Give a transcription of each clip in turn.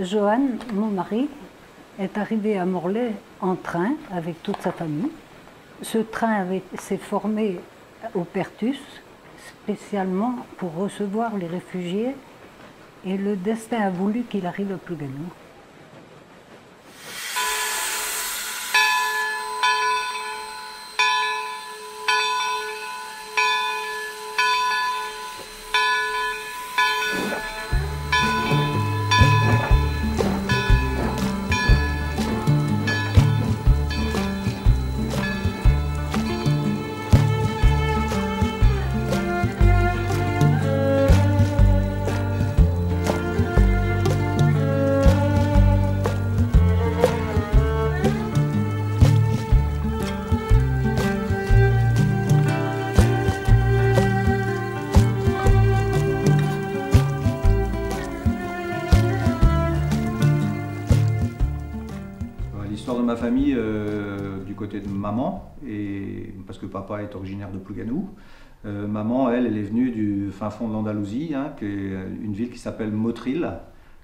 Johan, mon mari, est arrivé à Morlaix en train avec toute sa famille. Ce train s'est formé au Perthus, spécialement pour recevoir les réfugiés, et le destin a voulu qu'il arrive à Plougasnou. L'histoire de ma famille, du côté de maman, et parce que papa est originaire de Plougasnou. Maman, elle est venue du fin fond de l'Andalousie, hein, qui est une ville qui s'appelle Motril,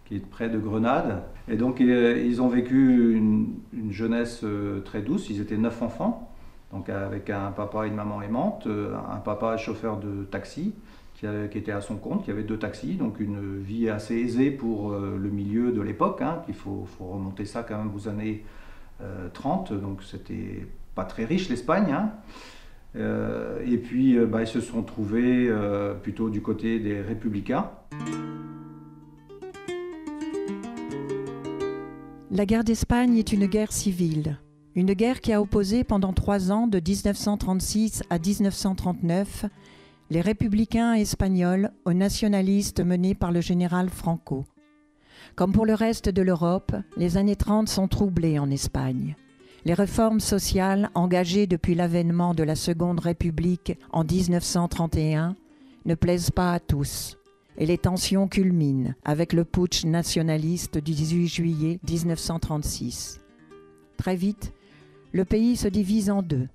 qui est près de Grenade. Et donc ils ont vécu une jeunesse très douce. Ils étaient 9 enfants, donc avec un papa et une maman aimante, un papa chauffeur de taxi qui était à son compte, qui avait 2 taxis, donc une vie assez aisée pour le milieu de l'époque, hein, qu'il faut remonter ça quand même aux années 30, donc c'était pas très riche l'Espagne, hein. Et puis ils se sont trouvés plutôt du côté des Républicains. La guerre d'Espagne est une guerre civile. Une guerre qui a opposé pendant 3 ans, de 1936 à 1939, les républicains espagnols aux nationalistes menés par le général Franco. Comme pour le reste de l'Europe, les années 30 sont troublées en Espagne. Les réformes sociales engagées depuis l'avènement de la Seconde République en 1931 ne plaisent pas à tous, et les tensions culminent avec le putsch nationaliste du 18 juillet 1936. Très vite, le pays se divise en deux.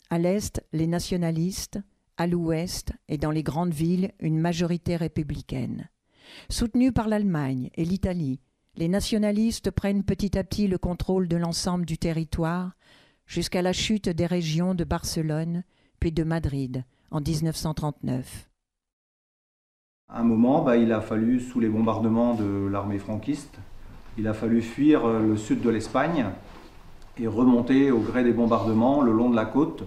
À l'est, les nationalistes, à l'ouest et dans les grandes villes, une majorité républicaine. Soutenus par l'Allemagne et l'Italie, les nationalistes prennent petit à petit le contrôle de l'ensemble du territoire jusqu'à la chute des régions de Barcelone puis de Madrid en 1939. À un moment, il a fallu, sous les bombardements de l'armée franquiste, il a fallu fuir le sud de l'Espagne et remonter au gré des bombardements le long de la côte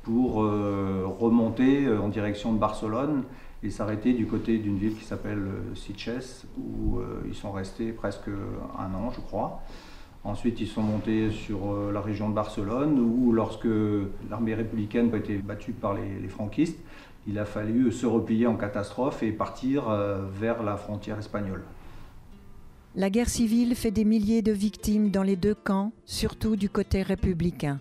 pour remonter en direction de Barcelone et s'arrêter du côté d'une ville qui s'appelle Sitges, où ils sont restés presque 1 an, je crois. Ensuite, ils sont montés sur la région de Barcelone, où lorsque l'armée républicaine a été battue par les franquistes, il a fallu se replier en catastrophe et partir vers la frontière espagnole. La guerre civile fait des milliers de victimes dans les 2 camps, surtout du côté républicain.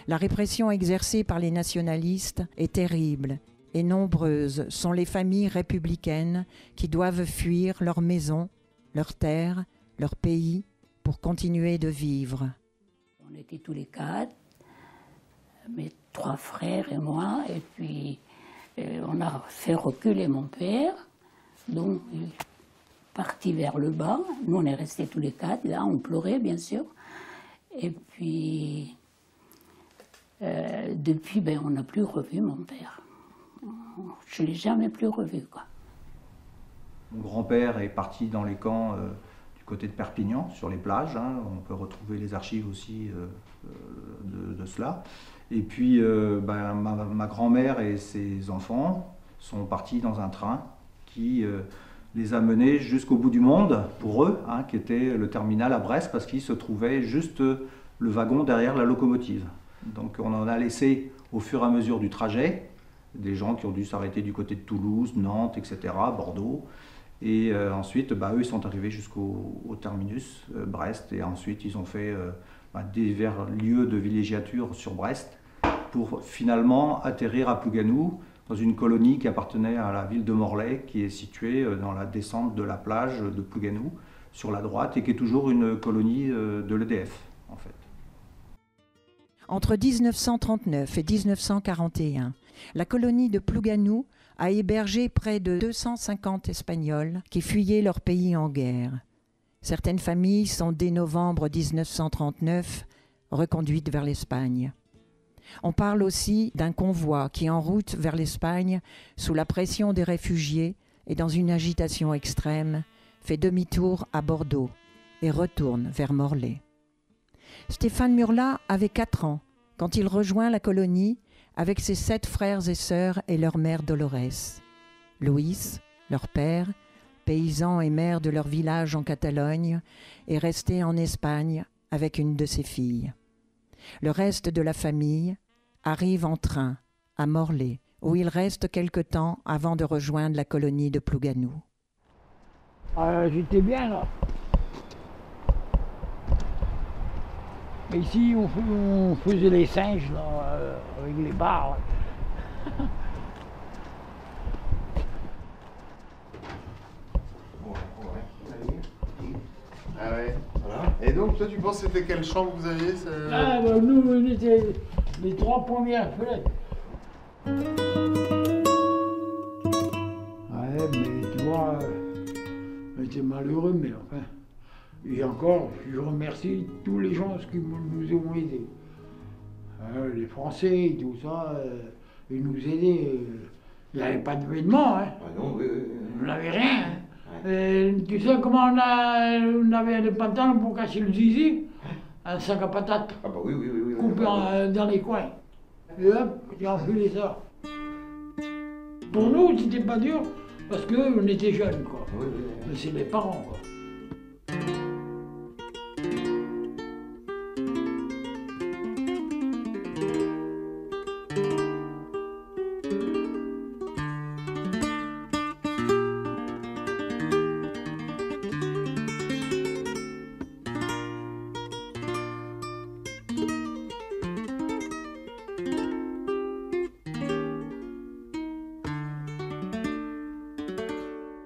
La répression exercée par les nationalistes est terrible et nombreuses sont les familles républicaines qui doivent fuir leur maison, leur terre, leur pays pour continuer de vivre. On était tous les 4, mes 3 frères et moi, et puis on a fait reculer mon père, donc il est parti vers le bas. Nous on est restés tous les 4, là on pleurait bien sûr, et puis depuis on n'a plus revu mon père. Je ne l'ai jamais plus revu, quoi. Mon grand-père est parti dans les camps du côté de Perpignan, sur les plages, hein. On peut retrouver les archives aussi de cela. Et puis ma grand-mère et ses enfants sont partis dans un train qui les a menés jusqu'au bout du monde, pour eux, hein, qui était le terminal à Brest, parce qu'il se trouvait juste le wagon derrière la locomotive. Donc on en a laissé au fur et à mesure du trajet des gens qui ont dû s'arrêter du côté de Toulouse, Nantes, etc., Bordeaux. Et ensuite, eux, ils sont arrivés jusqu'au terminus, Brest, et ensuite ils ont fait divers lieux de villégiature sur Brest pour finalement atterrir à Plougasnou, dans une colonie qui appartenait à la ville de Morlaix, qui est située dans la descente de la plage de Plougasnou, sur la droite, et qui est toujours une colonie de l'EDF, en fait. Entre 1939 et 1941, la colonie de Plougasnou a hébergé près de 250 Espagnols qui fuyaient leur pays en guerre. Certaines familles sont dès novembre 1939 reconduites vers l'Espagne. On parle aussi d'un convoi qui, en route vers l'Espagne, sous la pression des réfugiés et dans une agitation extrême, fait demi-tour à Bordeaux et retourne vers Morlaix. Stéphane Murla avait 4 ans quand il rejoint la colonie avec ses 7 frères et sœurs et leur mère Dolores. Luis, leur père, paysan et maire de leur village en Catalogne, est resté en Espagne avec une de ses filles. Le reste de la famille arrive en train à Morlaix, où il reste quelque temps avant de rejoindre la colonie de Plougasnou. J'étais bien là. Mais ici, on faisait les singes là, avec les barres. Ah ouais. Voilà. Et donc toi tu penses que c'était quelle chambre vous aviez Nous on était les 3 premières fenêtres. Ouais, mais tu vois, on était malheureux, mais enfin. Et encore, je remercie tous les gens qui nous ont aidés. Les Français et tout ça, ils nous aidaient. Il n'y avait pas de vêtements, hein. Ah non, oui. On n'avait rien. Hein. Tu sais comment on avait des pantalons pour cacher le zizi? Un sac à patates. Ah bah oui. Coupé dans les coins. Et hop, tu enfilais ça. Pour nous, c'était pas dur, parce qu'on était jeunes, quoi. Oui. Mais c'est les parents, quoi.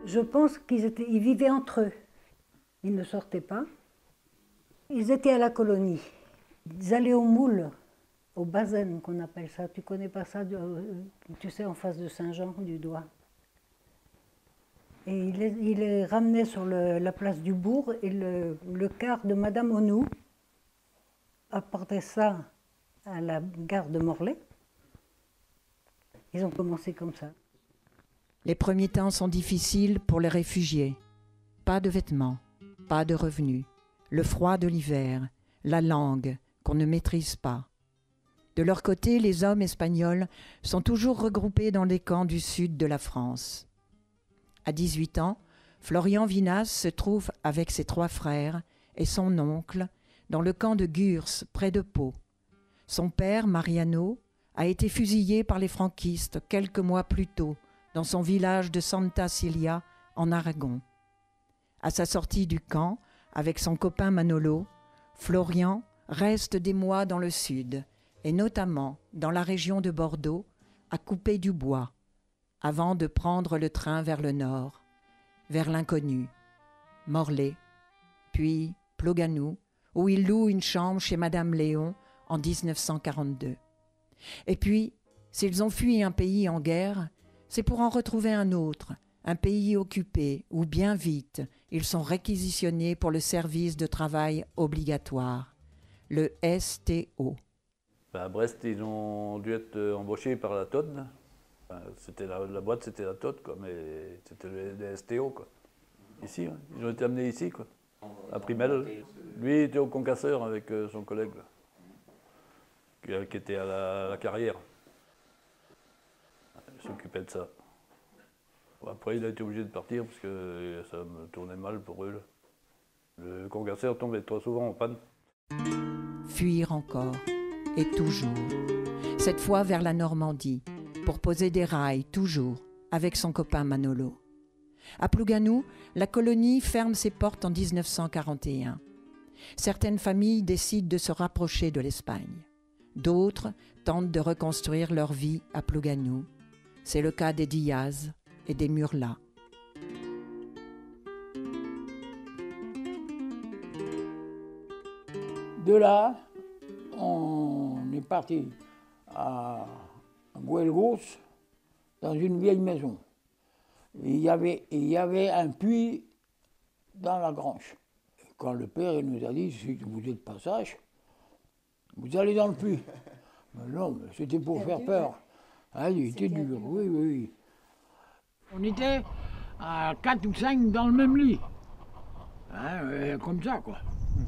Je pense qu'ils vivaient entre eux. Ils ne sortaient pas. Ils étaient à la colonie. Ils allaient au moule, au bazen qu'on appelle ça. Tu connais pas ça, tu sais, en face de Saint-Jean, du Doigt. Et il les ramenait sur la place du bourg et le car de Madame Onou apportait ça à la gare de Morlaix. Ils ont commencé comme ça. Les premiers temps sont difficiles pour les réfugiés. Pas de vêtements, pas de revenus, le froid de l'hiver, la langue qu'on ne maîtrise pas. De leur côté, les hommes espagnols sont toujours regroupés dans les camps du sud de la France. À 18 ans, Florian Vinas se trouve avec ses 3 frères et son oncle dans le camp de Gurs, près de Pau. Son père, Mariano, a été fusillé par les franquistes quelques mois plus tôt dans son village de Santa Cilia, en Aragon. À sa sortie du camp, avec son copain Manolo, Florian reste des mois dans le sud, et notamment dans la région de Bordeaux, à couper du bois, avant de prendre le train vers le nord, vers l'inconnu, Morlaix, puis Plougasnou, où il loue une chambre chez Madame Léon en 1942. Et puis, s'ils ont fui un pays en guerre, c'est pour en retrouver un autre, un pays occupé, où bien vite, ils sont réquisitionnés pour le service de travail obligatoire, le STO. À Brest, ils ont dû être embauchés par la TOD. Enfin, la boîte, c'était la TOD, quoi, mais c'était les STO, quoi. Ici, hein. Ils ont été amenés ici, quoi, à Primel. Lui, il était au concasseur avec son collègue, là, qui était à la carrière. Il s'occupait de ça. Après, il a été obligé de partir parce que ça me tournait mal pour eux, là. Le concasseur tombait trop souvent en panne. Fuir encore, et toujours. Cette fois vers la Normandie, pour poser des rails, toujours, avec son copain Manolo. À Plougasnou, la colonie ferme ses portes en 1941. Certaines familles décident de se rapprocher de l'Espagne. D'autres tentent de reconstruire leur vie à Plougasnou. C'est le cas des Diaz et des Murla. De là, on est parti à Guelgos, dans une vieille maison. Il y avait un puits dans la grange. quand le père il nous a dit, si vous êtes passage, vous allez dans le puits. Mais non, mais c'était pour faire peur. Ah, il était dur, oui, oui, oui. On était à 4 ou 5 dans le même lit. Hein, comme ça, quoi.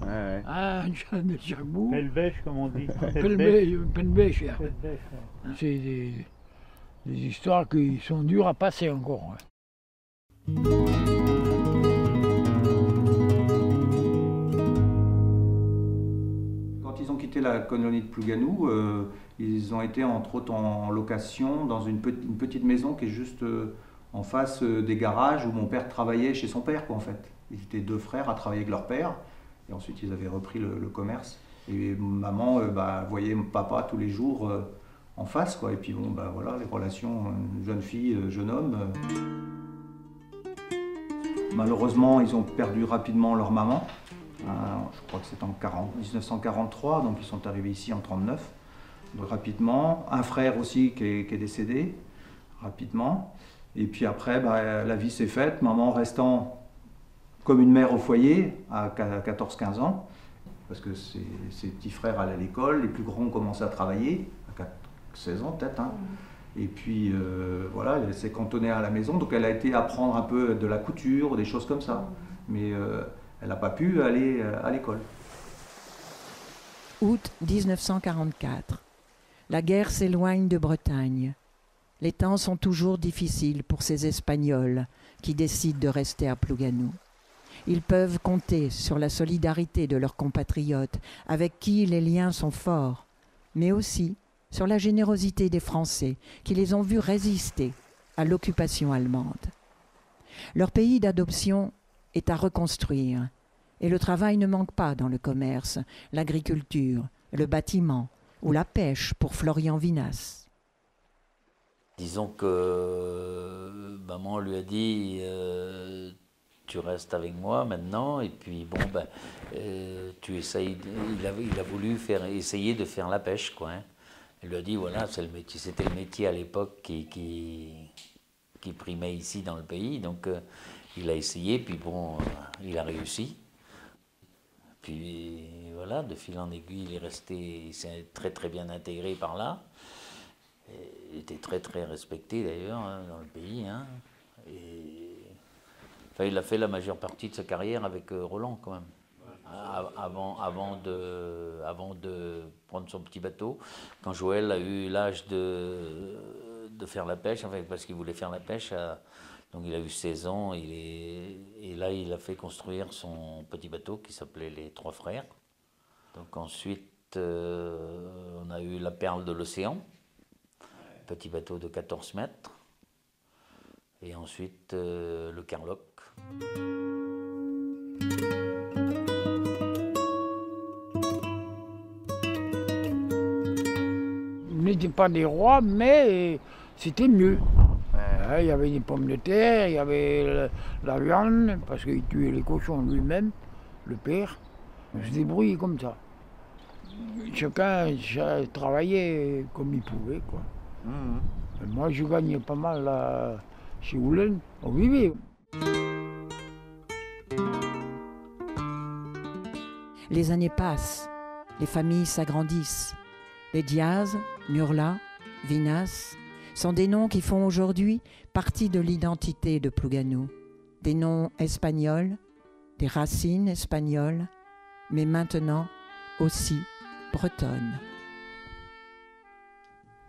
Ouais, ouais. Ah, de chaque bout. Pelle-bêche, comme on dit. Pelle-bêche. Pelle-bêche, ouais. C'est des histoires qui sont dures à passer encore. Ouais. Quand ils ont quitté la colonie de Plouganou, ils ont été entre autres en location dans une petite maison qui est juste en face des garages où mon père travaillait chez son père, quoi, en fait. Ils étaient 2 frères à travailler avec leur père, et ensuite ils avaient repris le commerce. Et maman voyait papa tous les jours en face, quoi. Et puis bon, voilà, les relations jeune fille, jeune homme. Malheureusement, ils ont perdu rapidement leur maman. Je crois que c'est en 1943, donc ils sont arrivés ici en 1939. Donc rapidement, un frère aussi qui est décédé, rapidement. Et puis après, la vie s'est faite, maman restant comme une mère au foyer à 14-15 ans, parce que ses petits frères allaient à l'école, les plus grands ont commencé à travailler, à 16 ans peut-être. Hein. Et puis voilà, elle s'est cantonnée à la maison, donc elle a été apprendre un peu de la couture, des choses comme ça. Mais elle n'a pas pu aller à l'école. Août 1944. La guerre s'éloigne de Bretagne. Les temps sont toujours difficiles pour ces Espagnols qui décident de rester à Plouganou. Ils peuvent compter sur la solidarité de leurs compatriotes avec qui les liens sont forts, mais aussi sur la générosité des Français qui les ont vus résister à l'occupation allemande. Leur pays d'adoption est à reconstruire et le travail ne manque pas dans le commerce, l'agriculture, le bâtiment ou la pêche pour Florian Vinas. Disons que maman lui a dit tu restes avec moi maintenant et puis bon tu essayes, il a voulu essayer de faire la pêche, quoi. Hein. Elle lui a dit voilà, c'était le métier à l'époque qui primait ici dans le pays, donc il a essayé, puis bon, il a réussi. Puis voilà, de fil en aiguille, il s'est très très bien intégré par là. Il était très très respecté d'ailleurs hein, dans le pays. Hein. Il a fait la majeure partie de sa carrière avec Roland quand même. Avant de prendre son petit bateau, quand Joël a eu l'âge de faire la pêche, enfin, parce qu'il voulait faire la pêche, donc il a eu 16 ans, et là il a fait construire son petit bateau qui s'appelait les Trois Frères. Donc ensuite on a eu la Perle de l'Océan, petit bateau de 14 mètres, et ensuite le Carlock. On n'était pas des rois, mais c'était mieux. Il y avait des pommes de terre, il y avait la viande, parce qu'il tuait les cochons lui-même, le père. On se débrouillait comme ça. Chacun travaillait comme il pouvait, quoi. Moi, je gagnais pas mal chez Oulen, on vivait. Les années passent, les familles s'agrandissent. Les Diaz, Murla, Vinas sont des noms qui font aujourd'hui partie de l'identité de Plouganou. Des noms espagnols, des racines espagnoles, mais maintenant aussi bretonnes.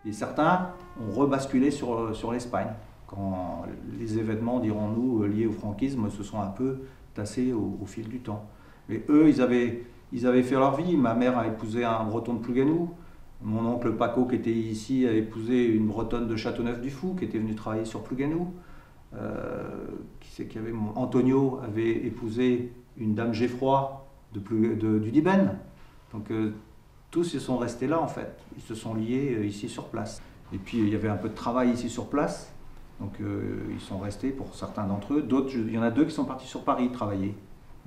Et certains ont rebasculé sur l'Espagne, quand les événements, dirons-nous, liés au franquisme se sont un peu tassés au fil du temps. Mais eux, ils avaient fait leur vie. Ma mère a épousé un breton de Plouganou. Mon oncle Paco, qui était ici, a épousé une bretonne de Châteauneuf-du-Fou, qui était venue travailler sur Plouganou. Antonio avait épousé une dame Geffroy du Diben. Donc tous ils sont restés là en fait. Ils se sont liés ici sur place. Et puis il y avait un peu de travail ici sur place. Donc ils sont restés pour certains d'entre eux. D'autres, il y en a 2 qui sont partis sur Paris travailler.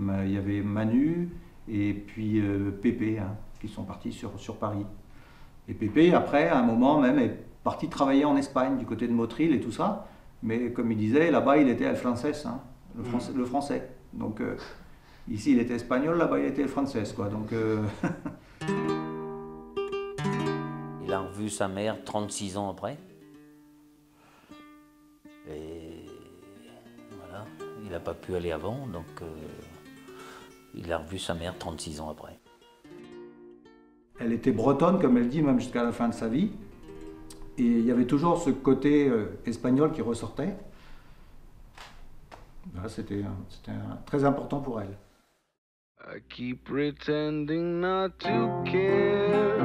Il y avait Manu et puis Pépé qui sont partis sur Paris. Et Pépé, après, à un moment même, est parti travailler en Espagne, du côté de Motril et tout ça. Mais comme il disait, là-bas, il était al francés, le français. Donc Ici, il était espagnol, là-bas, il était français, quoi. Donc, Il a revu sa mère 36 ans après. Et voilà, il n'a pas pu aller avant, donc il a revu sa mère 36 ans après. Elle était bretonne, comme elle dit, même jusqu'à la fin de sa vie. Et il y avait toujours ce côté espagnol qui ressortait. Voilà, c'était très important pour elle. I keep pretending not to care.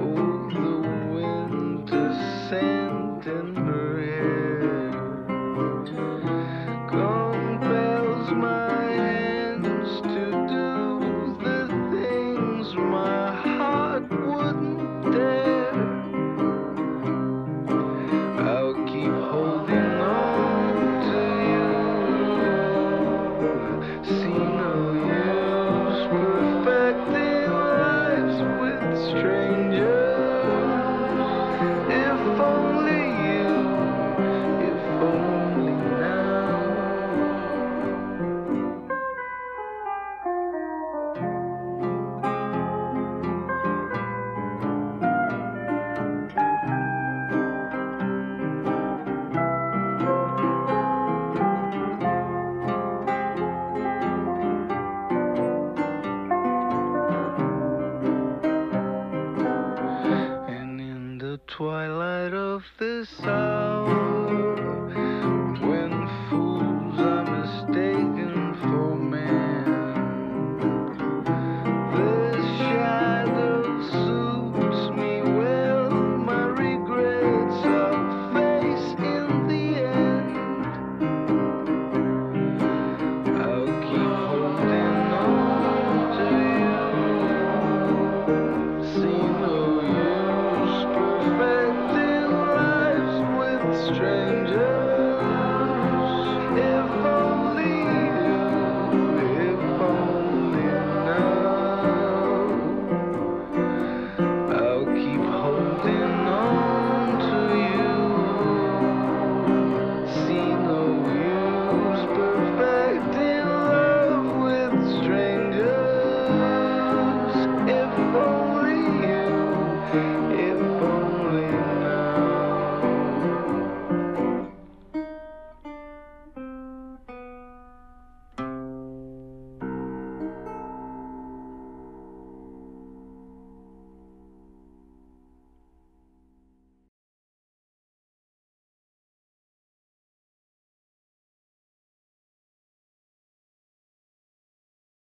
Oh, the winter sand.